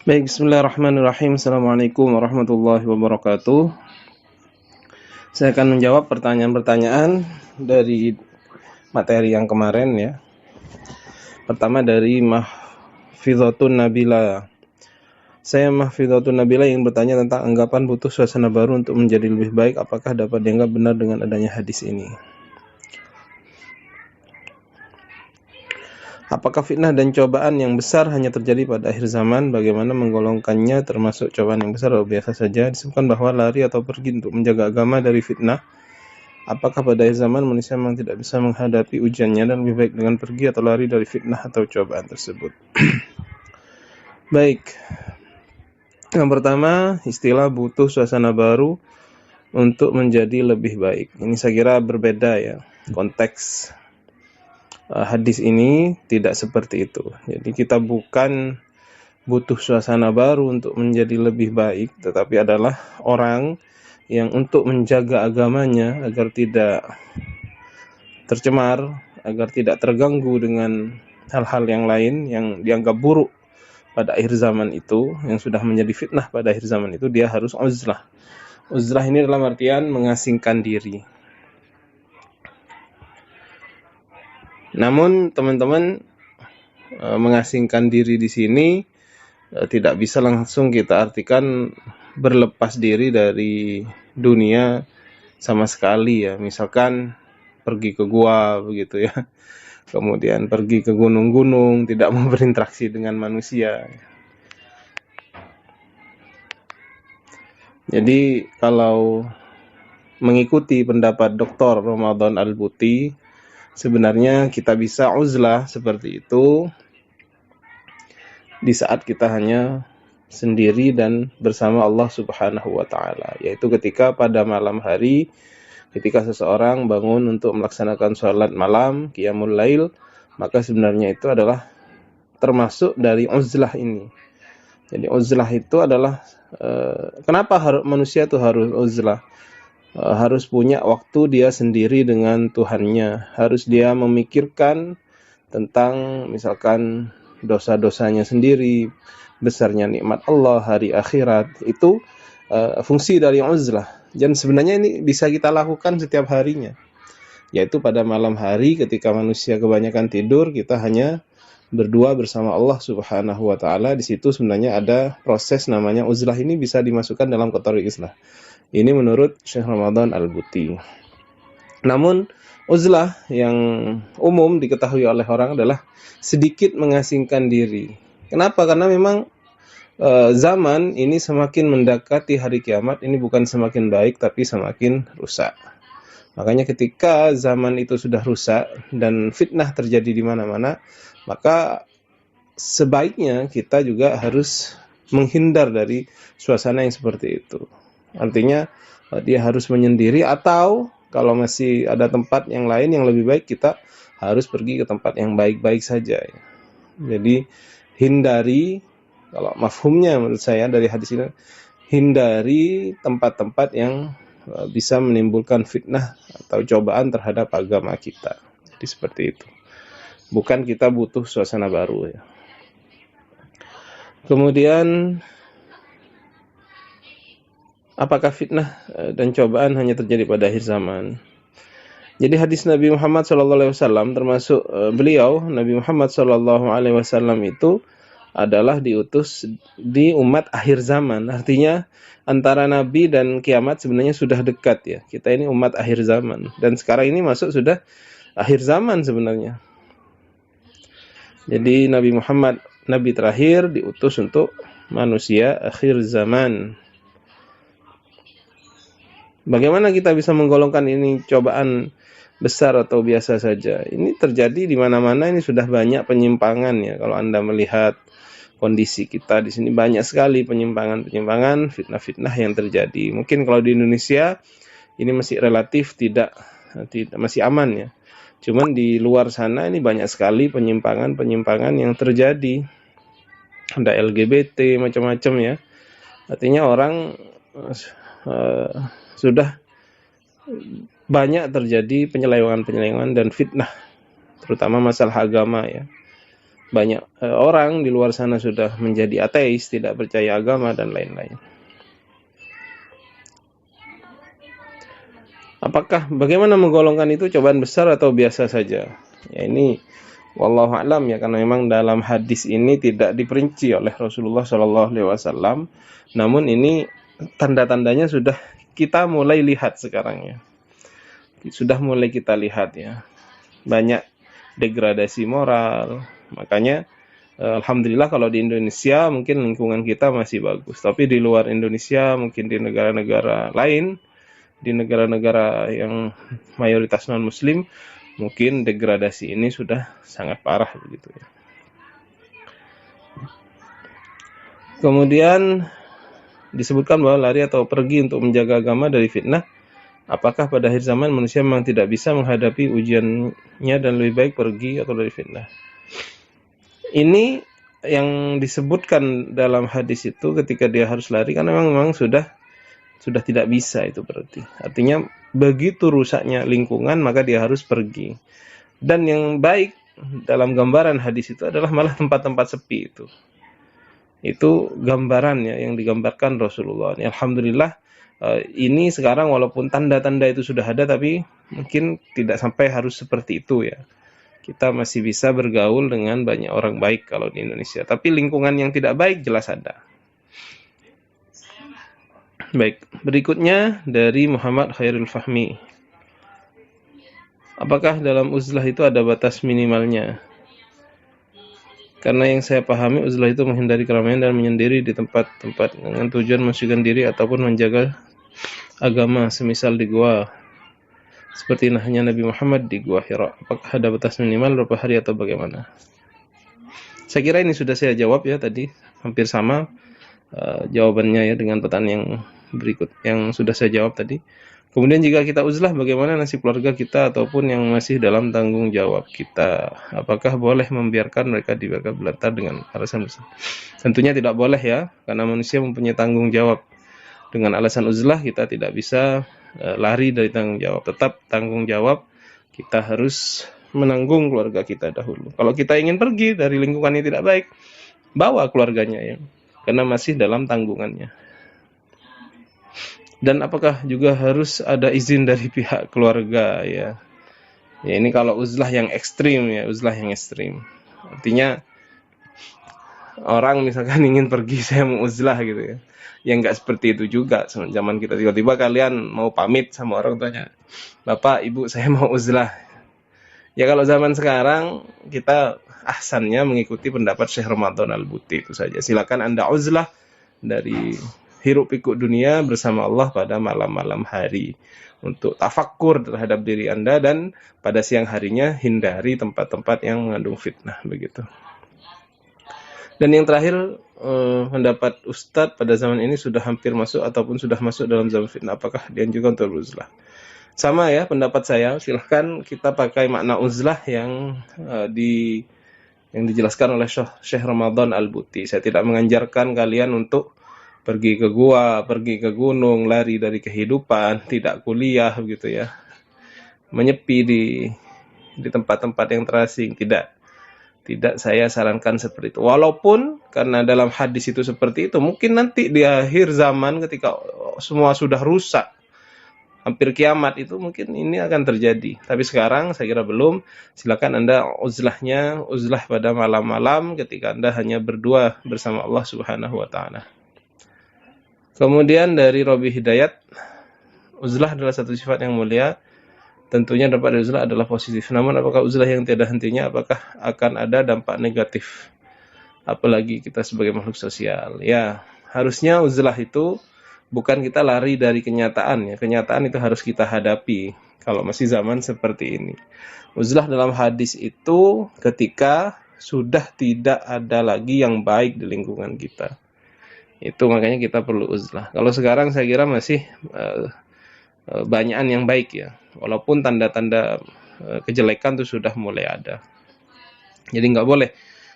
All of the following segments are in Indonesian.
Baik, bismillahirrahmanirrahim. Assalamualaikum warahmatullahi wabarakatuh. Saya akan menjawab pertanyaan-pertanyaan dari materi yang kemarin ya. Pertama dari Mahfidhatun Nabila. Saya Mahfidhatun Nabila yang bertanya tentang anggapan butuh suasana baru untuk menjadi lebih baik. Apakah dapat dianggap benar dengan adanya hadis ini? Apakah fitnah dan cobaan yang besar hanya terjadi pada akhir zaman? Bagaimana menggolongkannya termasuk cobaan yang besar atau biasa saja? Disebutkan bahwa lari atau pergi untuk menjaga agama dari fitnah. Apakah pada akhir zaman manusia memang tidak bisa menghadapi ujiannya dan lebih baik dengan pergi atau lari dari fitnah atau cobaan tersebut? Baik. Yang pertama, istilah butuh suasana baru untuk menjadi lebih baik. Ini saya kira berbeda ya. Konteks hadis ini tidak seperti itu. Jadi kita bukan butuh suasana baru untuk menjadi lebih baik, tetapi adalah orang yang untuk menjaga agamanya agar tidak tercemar, agar tidak terganggu dengan hal-hal yang lain yang dianggap buruk pada akhir zaman itu, yang sudah menjadi fitnah pada akhir zaman itu, dia harus uzlah. Uzlah ini dalam artian mengasingkan diri. Namun teman-teman, mengasingkan diri di sini tidak bisa langsung kita artikan berlepas diri dari dunia sama sekali ya. Misalkan pergi ke gua begitu ya. Kemudian pergi ke gunung-gunung, tidak mau berinteraksi dengan manusia. Jadi kalau mengikuti pendapat Dr. Ramadan Al-Buti, sebenarnya kita bisa uzlah seperti itu di saat kita hanya sendiri dan bersama Allah Subhanahu wa taala, yaitu ketika pada malam hari, ketika seseorang bangun untuk melaksanakan sholat malam, qiyamul lail, maka sebenarnya itu adalah termasuk dari uzlah ini. Jadi uzlah itu adalah kenapa manusia itu harus uzlah? Harus punya waktu dia sendiri dengan Tuhannya, harus dia memikirkan tentang misalkan dosa-dosanya sendiri, besarnya nikmat Allah, hari akhirat. Itu fungsi dari uzlah. Dan sebenarnya ini bisa kita lakukan setiap harinya, yaitu pada malam hari ketika manusia kebanyakan tidur, kita hanya berdua bersama Allah Subhanahu wa taala. Di situ sebenarnya ada proses namanya uzlah, ini bisa dimasukkan dalam kategori islah. Ini menurut Syekh Ramadan Al-Buti. Namun uzlah yang umum diketahui oleh orang adalah sedikit mengasingkan diri. Kenapa? Karena memang zaman ini semakin mendekati hari kiamat, ini bukan semakin baik tapi semakin rusak. Makanya ketika zaman itu sudah rusak dan fitnah terjadi di mana-mana, maka sebaiknya kita juga harus menghindar dari suasana yang seperti itu. Artinya dia harus menyendiri, atau kalau masih ada tempat yang lain yang lebih baik, kita harus pergi ke tempat yang baik-baik saja. Jadi hindari, kalau mafhumnya menurut saya dari hadis ini, hindari tempat-tempat yang bisa menimbulkan fitnah atau cobaan terhadap agama kita. Jadi seperti itu. Bukan kita butuh suasana baru ya. Kemudian apakah fitnah dan cobaan hanya terjadi pada akhir zaman? Jadi hadis Nabi Muhammad SAW, termasuk beliau, Nabi Muhammad SAW itu adalah diutus di umat akhir zaman. Artinya antara Nabi dan kiamat sebenarnya sudah dekat ya. Kita ini umat akhir zaman. Dan sekarang ini masuk sudah akhir zaman sebenarnya. Jadi Nabi Muhammad, Nabi terakhir, diutus untuk manusia akhir zaman. Bagaimana kita bisa menggolongkan ini cobaan besar atau biasa saja? Ini terjadi di mana-mana, ini sudah banyak penyimpangan ya. Kalau Anda melihat kondisi kita di sini, banyak sekali penyimpangan-penyimpangan, fitnah-fitnah yang terjadi. Mungkin kalau di Indonesia ini masih relatif tidak masih aman ya. Cuman di luar sana ini banyak sekali penyimpangan-penyimpangan yang terjadi. Ada LGBT macam-macam ya. Artinya orang sudah banyak terjadi penyelewengan dan fitnah, terutama masalah agama ya. banyak orang di luar sana sudah menjadi ateis, tidak percaya agama dan lain-lain. Apakah bagaimana menggolongkan itu cobaan besar atau biasa saja? Ya ini wallahu a'lam ya, karena memang dalam hadis ini tidak diperinci oleh Rasulullah Shallallahu alaihi wasallam. Namun ini tanda-tandanya sudah kita mulai lihat sekarang ya. Sudah mulai kita lihat ya. Banyak degradasi moral. Makanya alhamdulillah kalau di Indonesia mungkin lingkungan kita masih bagus. Tapi di luar Indonesia, mungkin di negara-negara lain, di negara-negara yang mayoritas non-muslim, mungkin degradasi ini sudah sangat parah begitu ya. Kemudian disebutkan bahwa lari atau pergi untuk menjaga agama dari fitnah. Apakah pada akhir zaman manusia memang tidak bisa menghadapi ujiannya dan lebih baik pergi atau dari fitnah? Ini yang disebutkan dalam hadis itu ketika dia harus lari, karena memang sudah tidak bisa, itu berarti. Artinya begitu rusaknya lingkungan maka dia harus pergi. Dan yang baik dalam gambaran hadis itu adalah malah tempat-tempat sepi itu. Itu gambarannya yang digambarkan Rasulullah. Alhamdulillah ini sekarang walaupun tanda-tanda itu sudah ada, tapi mungkin tidak sampai harus seperti itu ya. Kita masih bisa bergaul dengan banyak orang baik kalau di Indonesia. Tapi lingkungan yang tidak baik jelas ada. Baik, berikutnya dari Muhammad Khairul Fahmi. Apakah dalam uzlah itu ada batas minimalnya? Karena yang saya pahami, uzlah itu menghindari keramaian dan menyendiri di tempat-tempat dengan tujuan mensucikan diri ataupun menjaga agama, semisal di gua. Seperti nahnya Nabi Muhammad di Gua Hira. Apakah ada batas minimal berapa hari atau bagaimana? Saya kira ini sudah saya jawab ya tadi, hampir sama jawabannya ya dengan pertanyaan yang berikut yang sudah saya jawab tadi. Kemudian jika kita uzlah, bagaimana nasib keluarga kita ataupun yang masih dalam tanggung jawab kita? Apakah boleh membiarkan mereka dibiarkan berlantar dengan alasan uzlah? Tentunya tidak boleh ya, karena manusia mempunyai tanggung jawab. Dengan alasan uzlah kita tidak bisa lari dari tanggung jawab. Tetap tanggung jawab, kita harus menanggung keluarga kita dahulu. Kalau kita ingin pergi dari lingkungan yang tidak baik, bawa keluarganya ya, karena masih dalam tanggungannya. Dan apakah juga harus ada izin dari pihak keluarga ya? Ya ini kalau uzlah yang ekstrim ya, uzlah yang ekstrim. Artinya orang misalkan ingin pergi, saya mau uzlah gitu ya. Ya enggak seperti itu juga. Zaman kita tiba-tiba kalian mau pamit sama orang tuanya, Bapak, Ibu, saya mau uzlah. Ya kalau zaman sekarang kita ahsannya mengikuti pendapat Syekh Ramadan Al-Buti itu saja. Silakan Anda uzlah dari hiruk pikuk dunia bersama Allah pada malam-malam hari untuk tafakkur terhadap diri Anda, dan pada siang harinya hindari tempat-tempat yang mengandung fitnah begitu. Dan yang terakhir, pendapat Ustadz pada zaman ini sudah hampir masuk ataupun sudah masuk dalam zaman fitnah, apakah dianjurkan untuk uzlah? Sama ya pendapat saya, silahkan kita pakai makna uzlah yang dijelaskan oleh Syekh Ramadan Al-Buti. Saya tidak menganjarkan kalian untuk pergi ke gua, pergi ke gunung, lari dari kehidupan, tidak kuliah begitu ya, menyepi di tempat-tempat yang terasing. Tidak saya sarankan seperti itu. Walaupun karena dalam hadis itu seperti itu, mungkin nanti di akhir zaman ketika semua sudah rusak, hampir kiamat, itu mungkin ini akan terjadi. Tapi sekarang saya kira belum. Silakan Anda uzlahnya, uzlah pada malam-malam ketika Anda hanya berdua bersama Allah Subhanahu wa taala. Kemudian dari Robi Hidayat, uzlah adalah satu sifat yang mulia. Tentunya dampak dari uzlah adalah positif. Namun apakah uzlah yang tiada hentinya, apakah akan ada dampak negatif? Apalagi kita sebagai makhluk sosial. Ya, harusnya uzlah itu bukan kita lari dari kenyataan ya. Kenyataan itu harus kita hadapi kalau masih zaman seperti ini. Uzlah dalam hadis itu ketika sudah tidak ada lagi yang baik di lingkungan kita. Itu makanya kita perlu uzlah. Kalau sekarang saya kira masih banyakan yang baik ya. Walaupun tanda-tanda kejelekan itu sudah mulai ada. Jadi nggak boleh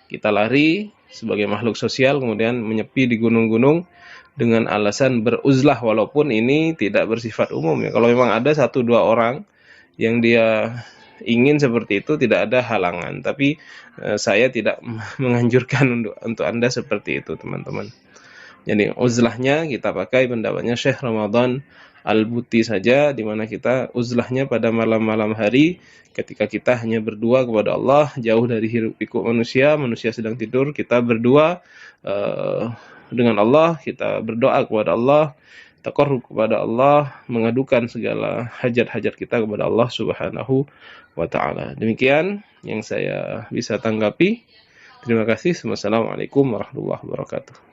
kita lari sebagai makhluk sosial kemudian menyepi di gunung-gunung dengan alasan beruzlah, walaupun ini tidak bersifat umum ya. Kalau memang ada 1-2 orang yang dia ingin seperti itu tidak ada halangan, tapi saya tidak menganjurkan untuk Anda seperti itu, teman-teman. Jadi uzlahnya kita pakai pendapatnya Syekh Ramadan Al-Buti saja, di mana kita uzlahnya pada malam-malam hari ketika kita hanya berdua kepada Allah, jauh dari hiruk pikuk manusia sedang tidur, kita berdua dengan Allah, kita berdoa kepada Allah, taqarrub kepada Allah, mengadukan segala hajat-hajat kita kepada Allah Subhanahu wa taala. Demikian yang saya bisa tanggapi. Terima kasih. Wassalamualaikum warahmatullahi wabarakatuh.